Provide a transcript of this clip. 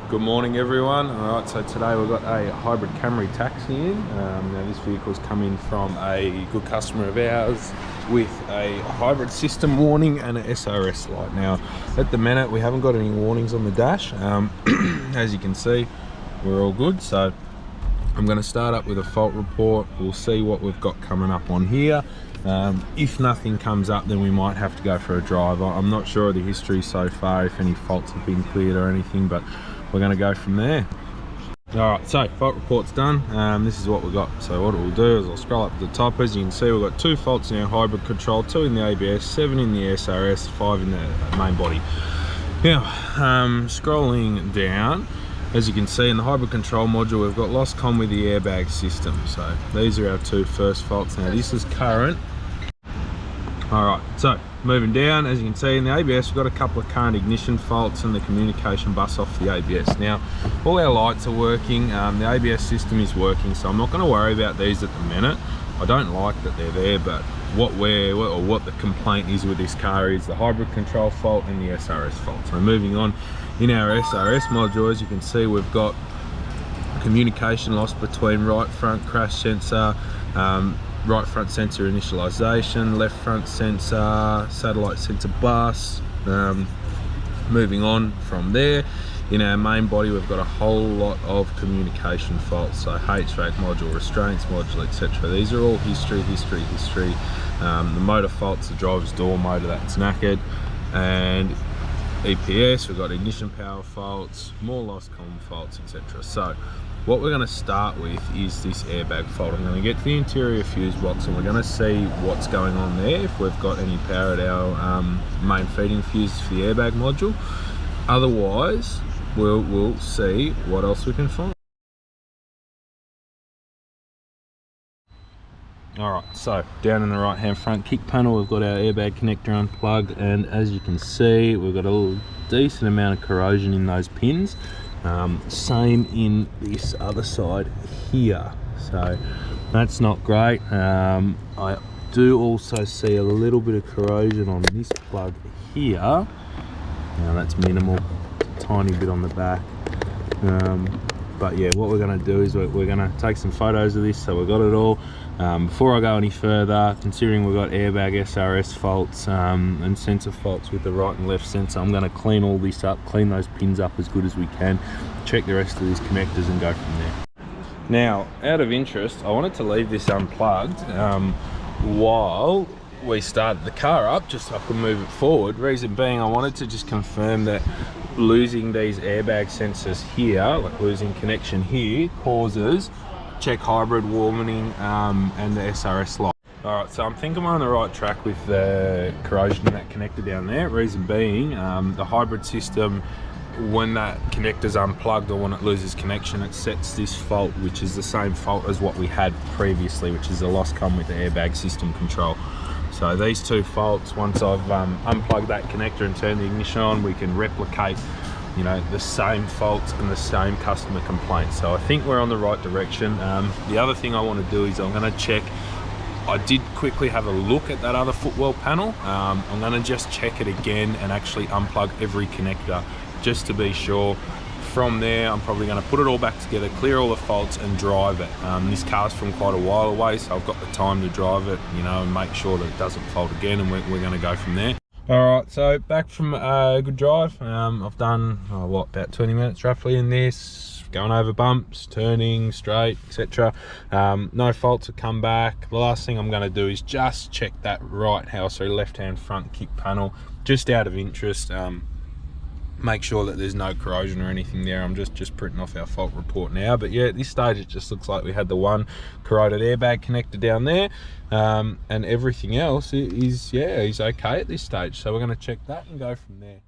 Good morning everyone. Alright, so today we've got a hybrid Camry taxi in. Now this vehicle's coming from a good customer of ours with a hybrid system warning and an SRS light. Now at the minute we haven't got any warnings on the dash. As you can see, we're all good. So I'm going to start up with a fault report. We'll see what we've got coming up on here. If nothing comes up, then we might have to go for a drive. I'm not sure of the history so far, if any faults have been cleared or anything, but we're going to go from there. Alright, so fault report's done. This is what we've got. So what it will do is I'll scroll up to the top. As you can see, we've got 2 faults in our hybrid control, 2 in the ABS, 7 in the SRS, 5 in the main body. Now, scrolling down, as you can see in the hybrid control module, we've got lost comm with the airbag system. So these are our 2 first faults. Now this is current. Alright, so moving down, as you can see in the ABS, we've got a couple of current ignition faults and the communication bus off the ABS. Now, all our lights are working, the ABS system is working, so I'm not going to worry about these at the minute. I don't like that they're there, but what the complaint is with this car is the hybrid control fault and the SRS fault. So moving on, in our SRS module, as you can see, we've got communication loss between right front crash sensor, right front sensor initialization, left front sensor, satellite sensor bus. Moving on from there, in our main body we've got a whole lot of communication faults, so HVAC module, restraints module, etc. These are all history. The motor faults, the driver's door motor, that's knackered, and EPS, we've got ignition power faults, more lost comm faults, etc. So what we're going to start with is this airbag fault. I'm going to get to the interior fuse box and we're going to see what's going on there, if we've got any power at our main feeding fuses for the airbag module. Otherwise, we'll see what else we can find. Alright, so down in the right hand front kick panel we've got our airbag connector unplugged, and as you can see we've got a decent amount of corrosion in those pins. Same in this other side here, so that's not great. I do also see a little bit of corrosion on this plug here. Now that's minimal, a tiny bit on the back. But yeah, what we're going to do is we're going to take some photos of this so we've got it all. Before I go any further, considering we've got airbag SRS faults and sensor faults with the right and left sensor, I'm going to clean all this up, clean those pins up as good as we can, check the rest of these connectors and go from there. Now, out of interest, I wanted to leave this unplugged while we started the car up, just so I could move it forward. Reason being, I wanted to just confirm that losing these airbag sensors here, like losing connection here, causes check hybrid warning and the SRS light. Alright, so I'm thinking we're on the right track with the corrosion in that connector down there. Reason being, the hybrid system, when that connector's unplugged or when it loses connection, it sets this fault, which is the same fault as what we had previously, which is the lost comm with the airbag system control. So these 2 faults, once I've unplugged that connector and turned the ignition on, we can replicate, you know, the same faults and the same customer complaints. So I think we're on the right direction. The other thing I want to do is I'm going to check. I did quickly have a look at that other footwell panel. I'm going to just check it again and actually unplug every connector just to be sure. From there, I'm probably going to put it all back together, clear all the faults and drive it. This car's from quite a while away, so I've got the time to drive it, you know, and make sure that it doesn't fault again, and we're going to go from there. Alright, so back from a good drive. I've done, about 20 minutes roughly in this, going over bumps, turning straight, etc. No faults have come back. The last thing I'm going to do is just check that left hand front kick panel, just out of interest. Make sure that there's no corrosion or anything there. I'm just printing off our fault report now, but yeah, at this stage it just looks like we had the one corroded airbag connector down there, and everything else is okay at this stage, so we're going to check that and go from there.